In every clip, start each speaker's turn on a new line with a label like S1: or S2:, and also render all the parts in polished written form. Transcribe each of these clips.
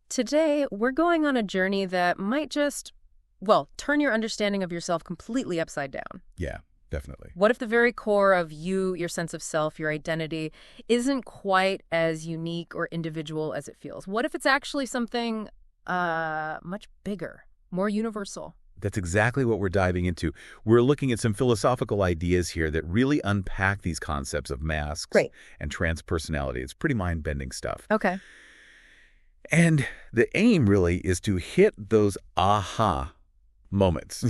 S1: Today, we're going on a journey that might just, well, turn your understanding of yourself completely upside down.
S2: Yeah, definitely.
S1: What if the very core of you, your sense of self, your identity, isn't quite as unique or individual as it feels? What if it's actually something much bigger, more universal?
S2: That's exactly what we're diving into. We're looking at some philosophical ideas here that really unpack these concepts of masks
S1: Great.
S2: and transpersonality. It's pretty mind-bending stuff.
S1: Okay.
S2: And the aim really is to hit those aha moments,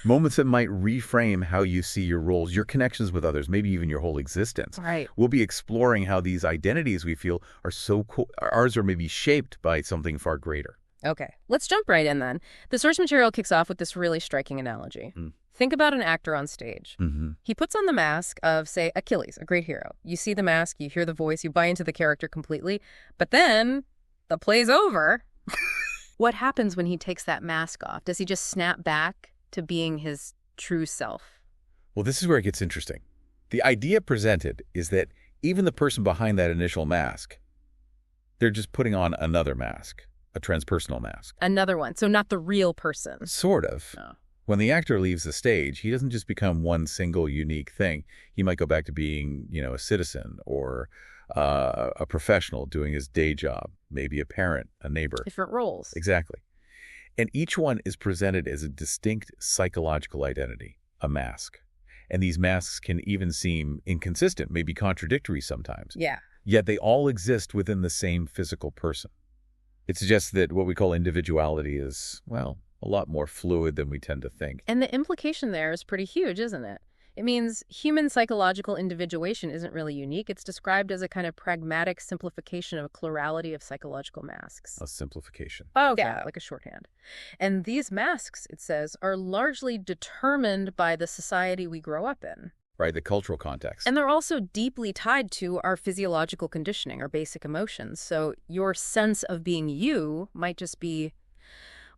S2: moments that might reframe how you see your roles, your connections with others, maybe even your whole existence.
S1: Right.
S2: We'll be exploring how these identities we feel are ours are maybe shaped by something far greater.
S1: Okay. Let's jump right in then. The source material kicks off with this really striking analogy. Think about an actor on stage. He puts on the mask of, say, Achilles, a great hero. You see the mask, you hear the voice, you buy into the character completely, but then the play's over. What happens when he takes that mask off? Does he just snap back to being his true self?
S2: Well, this is where it gets interesting. The idea presented is that even the person behind that initial mask, they're just putting on another mask, a transpersonal mask.
S1: Another one, so not the real person.
S2: Sort of.
S1: Oh.
S2: When the actor leaves the stage, he doesn't just become one single unique thing. He might go back to being, a citizen or a professional doing his day job, maybe a parent, a neighbor.
S1: Different roles.
S2: Exactly. And each one is presented as a distinct psychological identity, a mask. And these masks can even seem inconsistent, maybe contradictory sometimes.
S1: Yeah.
S2: Yet they all exist within the same physical person. It suggests that what we call individuality is, well, a lot more fluid than we tend to think.
S1: And the implication there is pretty huge, isn't it? It means human psychological individuation isn't really unique. It's described as a kind of pragmatic simplification of a plurality of psychological masks.
S2: A simplification.
S1: Oh, yeah, like a shorthand. And these masks, it says, are largely determined by the society we grow up in.
S2: Right, the cultural context.
S1: And they're also deeply tied to our physiological conditioning, our basic emotions. So your sense of being you might just be,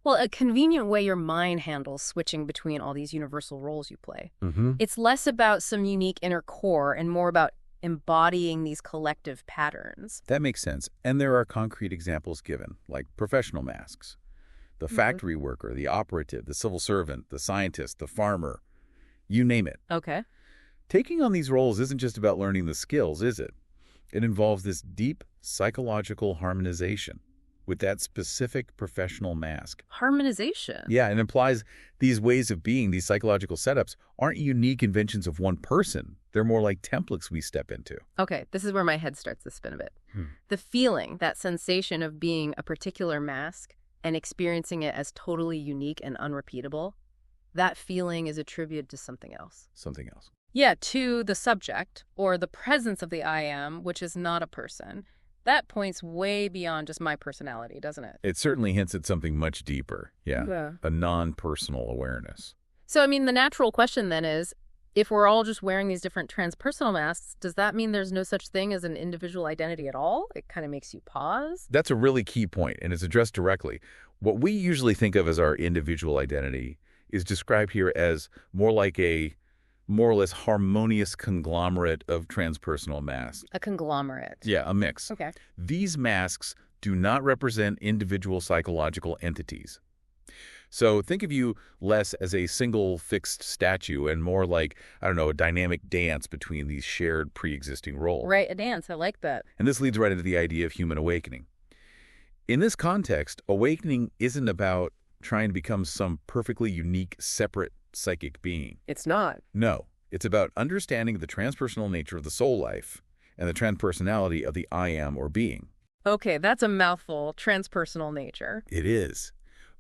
S1: well, a convenient way your mind handles switching between all these universal roles you play. It's less about some unique inner core and more about embodying these collective patterns.
S2: That makes sense. And there are concrete examples given, like professional masks. The factory worker, the operative, the civil servant, the scientist, the farmer, you name it.
S1: Okay.
S2: Taking on these roles isn't just about learning the skills, is it? It involves this deep psychological harmonization with that specific professional mask.
S1: Harmonization.
S2: Yeah, it implies these ways of being, these psychological setups, aren't unique inventions of one person. They're more like templates we step into.
S1: Okay, this is where my head starts to spin a bit. The feeling, that sensation of being a particular mask and experiencing it as totally unique and unrepeatable, that feeling is attributed to something else.
S2: Something else.
S1: Yeah, to the subject or the presence of the I am, which is not a person. That points way beyond just my personality, doesn't it?
S2: It certainly hints at something much deeper.
S1: Yeah.
S2: A non-personal awareness.
S1: So, I mean, the natural question then is, if we're all just wearing these different transpersonal masks, does that mean there's no such thing as an individual identity at all? It kind of makes you pause.
S2: That's a really key point, and it's addressed directly. What we usually think of as our individual identity is described here as more like a more or less harmonious conglomerate of transpersonal masks.
S1: A conglomerate.
S2: Yeah, a mix.
S1: Okay.
S2: These masks do not represent individual psychological entities. So think of you less as a single fixed statue and more like, a dynamic dance between these shared pre-existing roles.
S1: Right, a dance. I like that.
S2: And this leads right into the idea of human awakening. In this context, awakening isn't about trying to become some perfectly unique, separate psychic being.
S1: It's not.
S2: No, it's about understanding the transpersonal nature of the soul life and the transpersonality of the I am or being.
S1: Okay, that's a mouthful. Transpersonal nature.
S2: It is.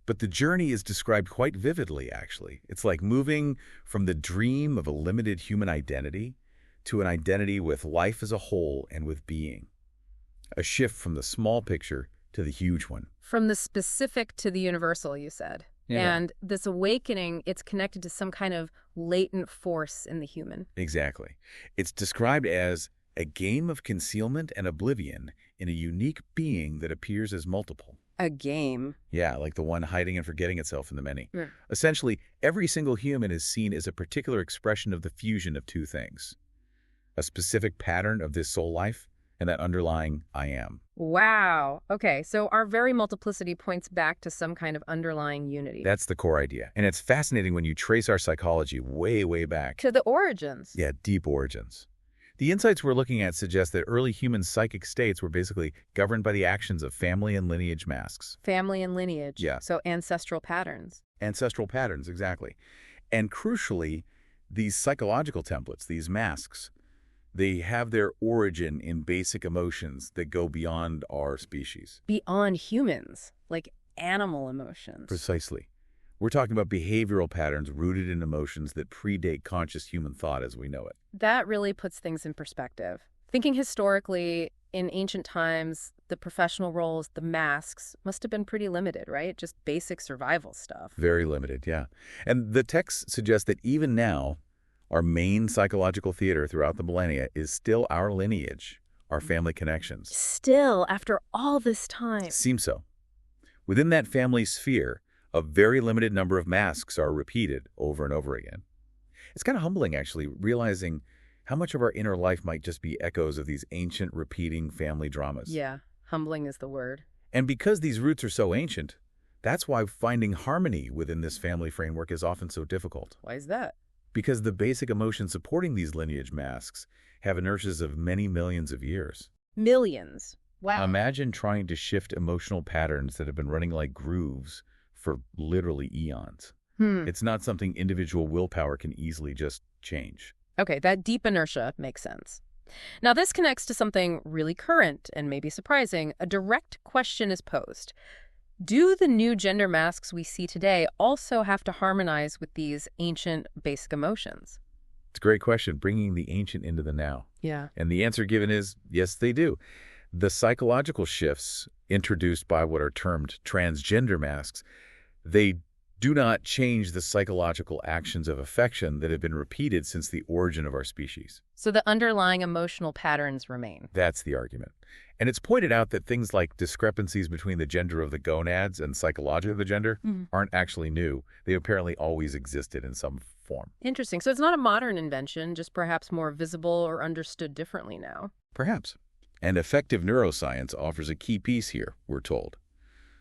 S2: But the journey is described quite vividly, actually. It's like moving from the dream of a limited human identity to an identity with life as a whole and with being. A shift from the small picture to the huge one.
S1: From the specific to the universal, you said.
S2: Yeah.
S1: And this awakening, it's connected to some kind of latent force in the human.
S2: Exactly. It's described as a game of concealment and oblivion in a unique being that appears as multiple.
S1: A game.
S2: Yeah, like the one hiding and forgetting itself in the many.
S1: Yeah.
S2: Essentially, every single human is seen as a particular expression of the fusion of two things. A specific pattern of this soul life and that underlying I am.
S1: Wow. Okay, so our very multiplicity points back to some kind of underlying unity.
S2: That's the core idea. And it's fascinating when you trace our psychology way, way back.
S1: To the origins.
S2: Yeah, deep origins. The insights we're looking at suggest that early human psychic states were basically governed by the actions of family and lineage masks.
S1: Family and lineage.
S2: Yeah.
S1: So ancestral patterns.
S2: Ancestral patterns, exactly. And crucially, these psychological templates, these masks, they have their origin in basic emotions that go beyond our species.
S1: Beyond humans, like animal emotions.
S2: Precisely. We're talking about behavioral patterns rooted in emotions that predate conscious human thought as we know it.
S1: That really puts things in perspective. Thinking historically, in ancient times, the professional roles, the masks, must have been pretty limited, right? Just basic survival stuff.
S2: Very limited, yeah. And the texts suggest that even now, our main psychological theater throughout the millennia is still our lineage, our family connections.
S1: Still, after all this time.
S2: Seems so. Within that family sphere, a very limited number of masks are repeated over and over again. It's kind of humbling, actually, realizing how much of our inner life might just be echoes of these ancient, repeating family dramas.
S1: Yeah, humbling is the word.
S2: And because these roots are so ancient, that's why finding harmony within this family framework is often so difficult.
S1: Why is that?
S2: Because the basic emotions supporting these lineage masks have inertias of many millions of years.
S1: Millions. Wow.
S2: Imagine trying to shift emotional patterns that have been running like grooves for literally eons. It's not something individual willpower can easily just change.
S1: Okay, that deep inertia makes sense. Now, this connects to something really current and maybe surprising. A direct question is posed. Do the new gender masks we see today also have to harmonize with these ancient basic emotions?
S2: It's a great question, bringing the ancient into the now.
S1: Yeah.
S2: And the answer given is, yes, they do. The psychological shifts introduced by what are termed transgender masks, they do not change the psychological actions of affection that have been repeated since the origin of our species.
S1: So the underlying emotional patterns remain.
S2: That's the argument. And it's pointed out that things like discrepancies between the gender of the gonads and psychology of the gender aren't actually new. They apparently always existed in some form.
S1: Interesting. So it's not a modern invention, just perhaps more visible or understood differently now.
S2: Perhaps. And effective neuroscience offers a key piece here, we're told.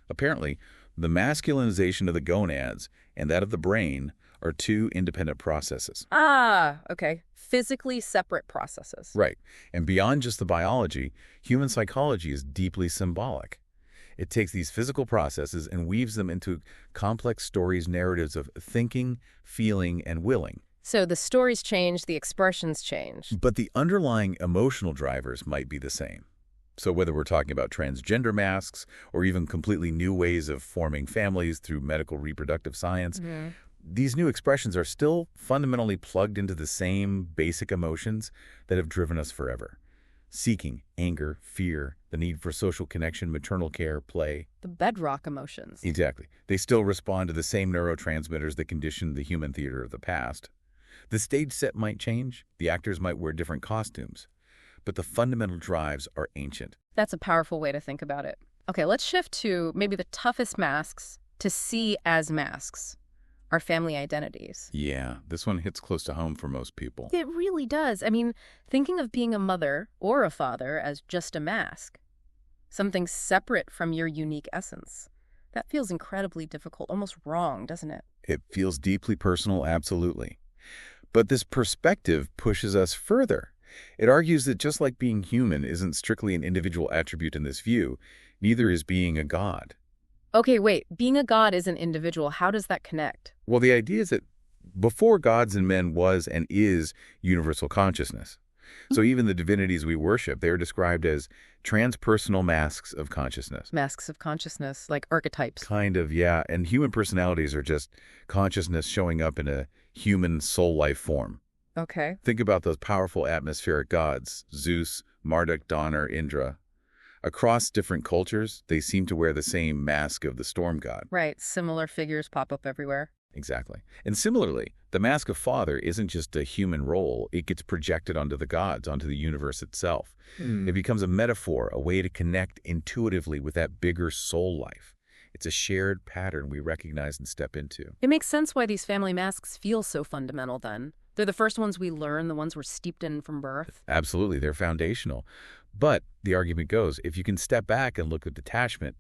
S2: Apparently, the masculinization of the gonads and that of the brain are two independent processes.
S1: Ah, okay. Physically separate processes.
S2: Right. And beyond just the biology, human psychology is deeply symbolic. It takes these physical processes and weaves them into complex stories, narratives of thinking, feeling, and willing.
S1: So the stories change, the expressions change.
S2: But the underlying emotional drivers might be the same. So whether we're talking about transgender masks or even completely new ways of forming families through medical reproductive science, these new expressions are still fundamentally plugged into the same basic emotions that have driven us forever. Seeking, anger, fear, the need for social connection, maternal care, play.
S1: The bedrock emotions.
S2: Exactly. They still respond to the same neurotransmitters that conditioned the human theater of the past. The stage set might change, the actors might wear different costumes, but the fundamental drives are ancient.
S1: That's a powerful way to think about it. Okay, let's shift to maybe the toughest masks to see as masks, our family identities.
S2: Yeah, this one hits close to home for most people.
S1: It really does. I mean, thinking of being a mother or a father as just a mask, something separate from your unique essence, that feels incredibly difficult, almost wrong, doesn't it?
S2: It feels deeply personal, absolutely. But this perspective pushes us further. It argues that just like being human isn't strictly an individual attribute in this view, neither is being a god.
S1: Okay, wait, being a god is an individual. How does that connect?
S2: Well, the idea is that before gods and men was and is universal consciousness. So even the divinities we worship, they are described as transpersonal masks of consciousness.
S1: Masks of consciousness, like archetypes.
S2: Kind of, yeah. And human personalities are just consciousness showing up in a human soul-life form.
S1: Okay.
S2: Think about those powerful atmospheric gods, Zeus, Marduk, Donner, Indra. Across different cultures, they seem to wear the same mask of the storm god.
S1: Right, similar figures pop up everywhere.
S2: Exactly. And similarly, the mask of father isn't just a human role. It gets projected onto the gods, onto the universe itself. It becomes a metaphor, a way to connect intuitively with that bigger soul life. It's a shared pattern we recognize and step into.
S1: It makes sense why these family masks feel so fundamental then. They're the first ones we learn, the ones we're steeped in from birth.
S2: Absolutely, they're foundational. But the argument goes, if you can step back and look at detachment,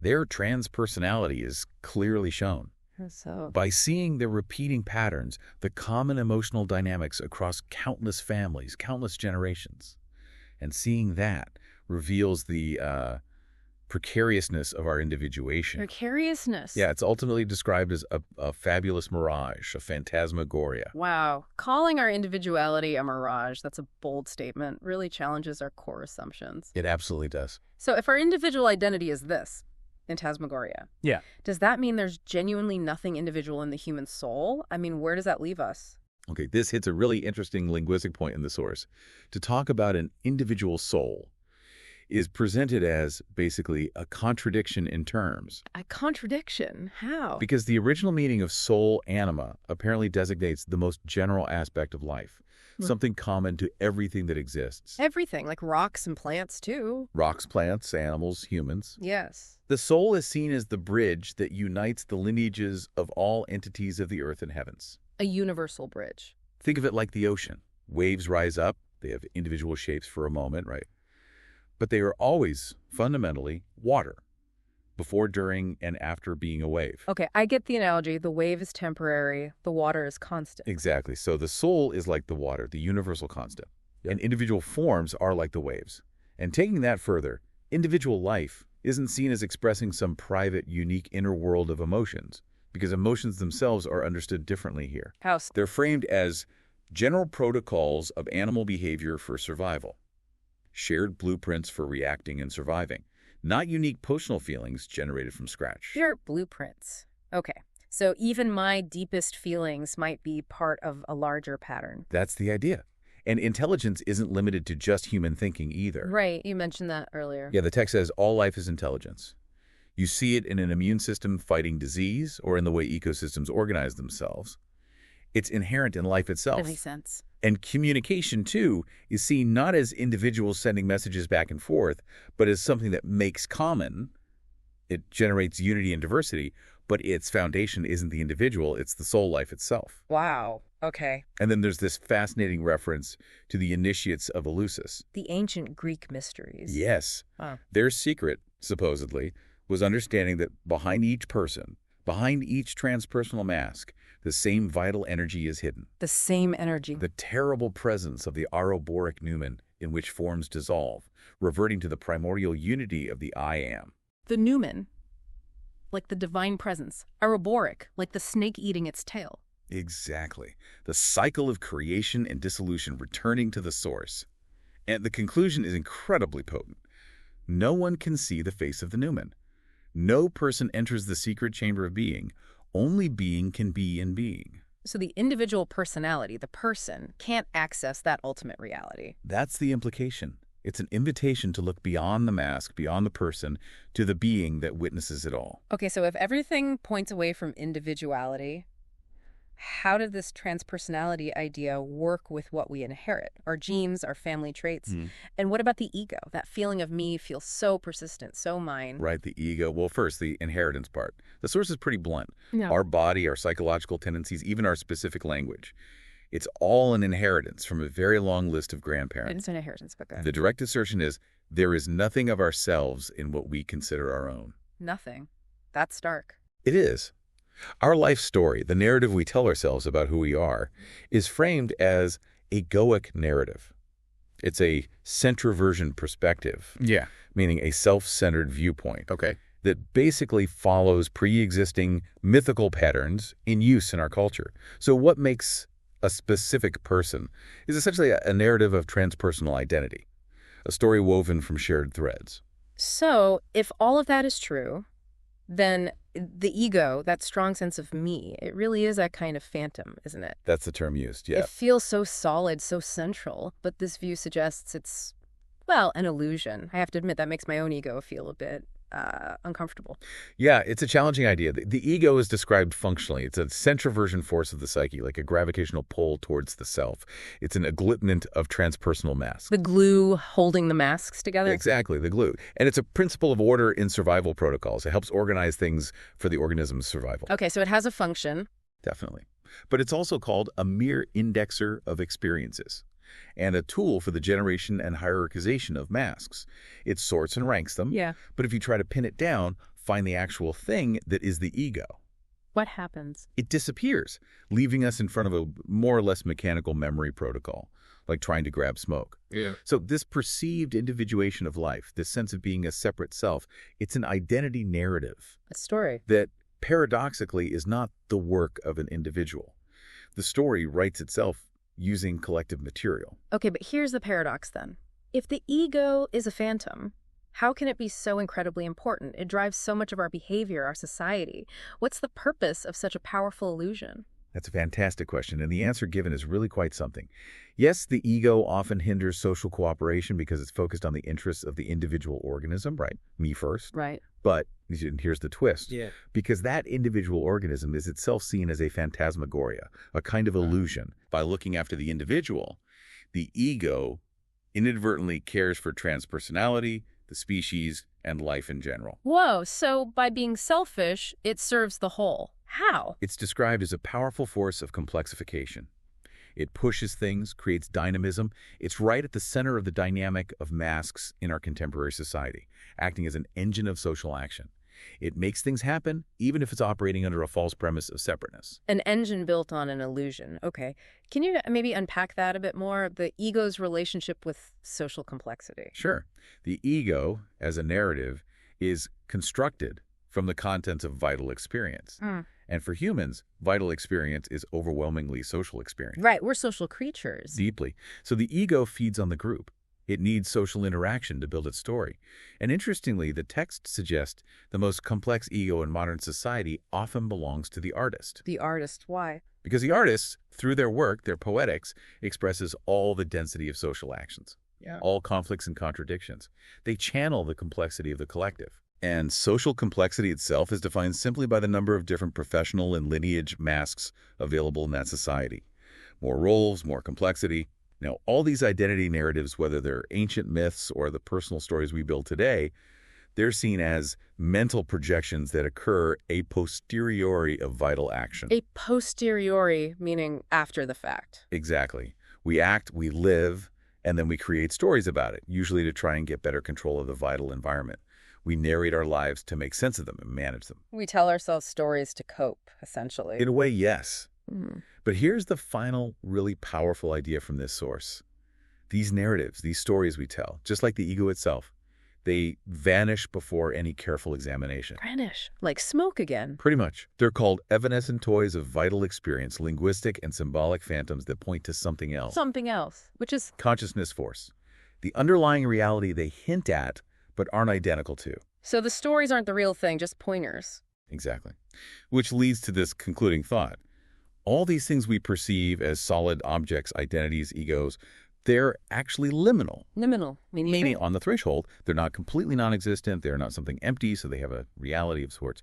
S2: their transpersonality is clearly shown.
S1: So,
S2: By seeing the repeating patterns, the common emotional dynamics across countless families, countless generations, and seeing that reveals the precariousness of our individuation.
S1: precariousness.
S2: Yeah, it's ultimately described as a fabulous mirage, a phantasmagoria.
S1: Wow. Calling our individuality a mirage, that's a bold statement, really challenges our core assumptions.
S2: It absolutely does.
S1: So if our individual identity is this, phantasmagoria,
S2: Yeah.
S1: does that mean there's genuinely nothing individual in the human soul? I mean, where does that leave us?
S2: Okay, this hits a really interesting linguistic point in the source. To talk about an individual soul is presented as basically a contradiction in terms.
S1: A contradiction? How?
S2: Because the original meaning of soul anima apparently designates the most general aspect of life, something common to everything that exists.
S1: Everything, like rocks and plants, too.
S2: Rocks, plants, animals, humans.
S1: Yes.
S2: The soul is seen as the bridge that unites the lineages of all entities of the earth and heavens.
S1: A universal bridge.
S2: Think of it like the ocean. Waves rise up. They have individual shapes for a moment, right? But they are always, fundamentally, water, before, during, and after being a wave.
S1: Okay, I get the analogy. The wave is temporary. The water is constant.
S2: Exactly. So the soul is like the water, the universal constant. And individual forms are like the waves. And taking that further, individual life isn't seen as expressing some private, unique inner world of emotions, because emotions themselves are understood differently here.
S1: How so?
S2: They're framed as general protocols of animal behavior for survival, shared blueprints for reacting and surviving, not unique personal feelings generated from scratch.
S1: Shared blueprints. Okay, so even my deepest feelings might be part of a larger pattern.
S2: That's the idea. And intelligence isn't limited to just human thinking either.
S1: Right, you mentioned that earlier.
S2: Yeah, the text says all life is intelligence. You see it in an immune system fighting disease or in the way ecosystems organize themselves. It's inherent in life itself.
S1: That makes sense.
S2: And communication, too, is seen not as individuals sending messages back and forth, but as something that makes common. It generates unity and diversity, but its foundation isn't the individual, it's the soul life itself.
S1: Wow, okay.
S2: And then there's this fascinating reference to the initiates of Eleusis.
S1: The ancient Greek mysteries.
S2: Yes.
S1: Wow.
S2: Their secret, supposedly, was understanding that behind each person, behind each transpersonal mask, the same vital energy is hidden.
S1: The same energy.
S2: The terrible presence of the auroboric numen in which forms dissolve, reverting to the primordial unity of the I am.
S1: The Numen, like the divine presence. Auroboric, like the snake eating its tail.
S2: Exactly. The cycle of creation and dissolution returning to the source. And the conclusion is incredibly potent. No one can see the face of the numen. No person enters the secret chamber of being. Only being can be in being.
S1: So the individual personality, the person, can't access that ultimate reality.
S2: That's the implication. It's an invitation to look beyond the mask, beyond the person, to the being that witnesses it all.
S1: Okay, so if everything points away from individuality, how did this transpersonality idea work with what we inherit? Our genes, our family traits? And what about the ego? That feeling of me feels so persistent, so mine.
S2: Right, the ego. Well, first, the inheritance part. The source is pretty blunt.
S1: No.
S2: Our body, our psychological tendencies, even our specific language. It's all an inheritance from a very long list of grandparents.
S1: It's an inheritance, but good.
S2: The direct assertion is, there is nothing of ourselves in what we consider our own.
S1: Nothing. That's stark.
S2: It is. Our life story, the narrative we tell ourselves about who we are, is framed as a egoic narrative. It's a centroversion perspective.
S3: Yeah.
S2: Meaning a self-centered viewpoint.
S3: Okay.
S2: That basically follows pre-existing mythical patterns in use in our culture. So what makes a specific person is essentially a narrative of transpersonal identity, a story woven from shared threads.
S1: So if all of that is true, then the ego, that strong sense of me, it really is that kind of phantom, isn't it?
S2: That's the term used, yeah.
S1: It feels so solid, so central, but this view suggests it's, well, an illusion. I have to admit, that makes my own ego feel a bit uncomfortable.
S2: Yeah, it's a challenging idea. The ego is described functionally. It's a centroversion force of the psyche, like a gravitational pull towards the self. It's an agglutinin of transpersonal masks.
S1: The glue holding the masks together?
S2: Exactly, the glue. And it's a principle of order in survival protocols. It helps organize things for the organism's survival.
S1: Okay, so it has a function.
S2: Definitely. But it's also called a mere indexer of experiences. and a tool for the generation and hierarchization of masks. It sorts and ranks them,
S1: Yeah.
S2: but if you try to pin it down, find the actual thing that is the ego,
S1: What happens?
S2: it disappears, leaving us in front of a more or less mechanical memory protocol, like trying to grab smoke.
S3: Yeah.
S2: So this perceived individuation of life, this sense of being a separate self, it's an identity narrative
S1: A story.
S2: that paradoxically is not the work of an individual. The story writes itself using collective material.
S1: Okay, but here's the paradox then. If the ego is a phantom, how can it be so incredibly important? It drives so much of our behavior, our society. What's the purpose of such a powerful illusion?
S2: That's a fantastic question, and the answer given is really quite something. Yes, the ego often hinders social cooperation because it's focused on the interests of the individual organism, right? Me first.
S1: Right.
S2: But here's the twist.
S3: Yeah.
S2: Because that individual organism is itself seen as a phantasmagoria, a kind of illusion. By looking after the individual, the ego inadvertently cares for transpersonality, the species, and life in general.
S1: Whoa, so by being selfish, it serves the whole. How?
S2: It's described as a powerful force of complexification. It pushes things, creates dynamism. It's right at the center of the dynamic of masks in our contemporary society, acting as an engine of social action. It makes things happen, even if it's operating under a false premise of separateness.
S1: An engine built on an illusion. Okay. Can you maybe unpack that a bit more? The ego's relationship with social complexity.
S2: Sure. The ego, as a narrative, is constructed from the contents of vital experience. And for humans, vital experience is overwhelmingly social experience.
S1: Right, we're social creatures.
S2: Deeply. So the ego feeds on the group. It needs social interaction to build its story. And interestingly, the text suggests the most complex ego in modern society often belongs to the artist.
S1: The artist, why?
S2: Because the artist, through their work, their poetics, expresses all the density of social actions, all conflicts and contradictions. They channel the complexity of the collective. And social complexity itself is defined simply by the number of different professional and lineage masks available in that society. More roles, more complexity. Now, all these identity narratives, whether they're ancient myths or the personal stories we build today, they're seen as mental projections that occur a posteriori of vital action.
S1: A posteriori, meaning after the fact.
S2: Exactly. We act, we live, and then we create stories about it, usually to try and get better control of the vital environment. We narrate our lives to make sense of them and manage them.
S1: We tell ourselves stories to cope, essentially.
S2: In a way, yes.
S1: Mm.
S2: But here's the final, really powerful idea from this source. These narratives, these stories we tell, just like the ego itself, they vanish before any careful examination.
S1: Vanish. Like smoke again.
S2: Pretty much. They're called evanescent toys of vital experience, linguistic and symbolic phantoms that point to something else.
S1: Something else, which is...
S2: Consciousness force. The underlying reality they hint at, but aren't identical to.
S1: So the stories aren't the real thing, just pointers.
S2: Exactly. Which leads to this concluding thought. All these things we perceive as solid objects, identities, egos, they're actually liminal.
S1: Liminal,
S2: Meaning on the threshold, they're not completely non-existent, they're not something empty, so they have a reality of sorts.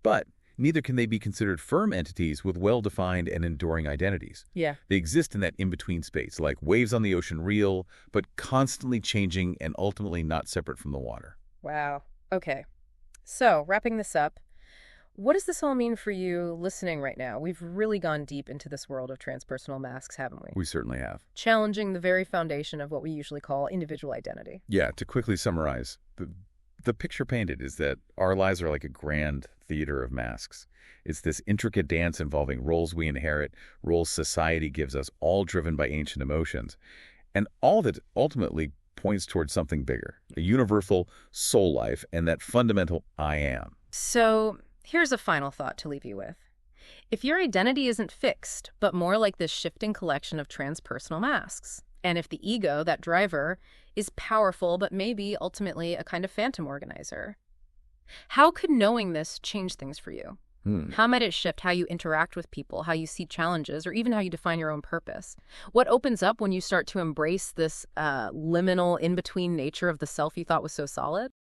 S2: But neither can they be considered firm entities with well-defined and enduring identities.
S1: Yeah.
S2: They exist in that in-between space, like waves on the ocean real, but constantly changing and ultimately not separate from the water.
S1: Wow. Okay. So, wrapping this up, what does this all mean for you listening right now? We've really gone deep into this world of transpersonal masks, haven't we?
S2: We certainly have.
S1: Challenging the very foundation of what we usually call individual identity.
S2: Yeah, to quickly summarize, the picture painted is that our lives are like a grand theater of masks. It's this intricate dance involving roles we inherit, roles society gives us, all driven by ancient emotions. And all that ultimately points towards something bigger, a universal soul life and that fundamental I am.
S1: So, here's a final thought to leave you with. If your identity isn't fixed, but more like this shifting collection of transpersonal masks, and if the ego, that driver, is powerful but maybe ultimately a kind of phantom organizer, how could knowing this change things for you? How might it shift how you interact with people, how you see challenges, or even how you define your own purpose? What opens up when you start to embrace this liminal, in-between nature of the self you thought was so solid?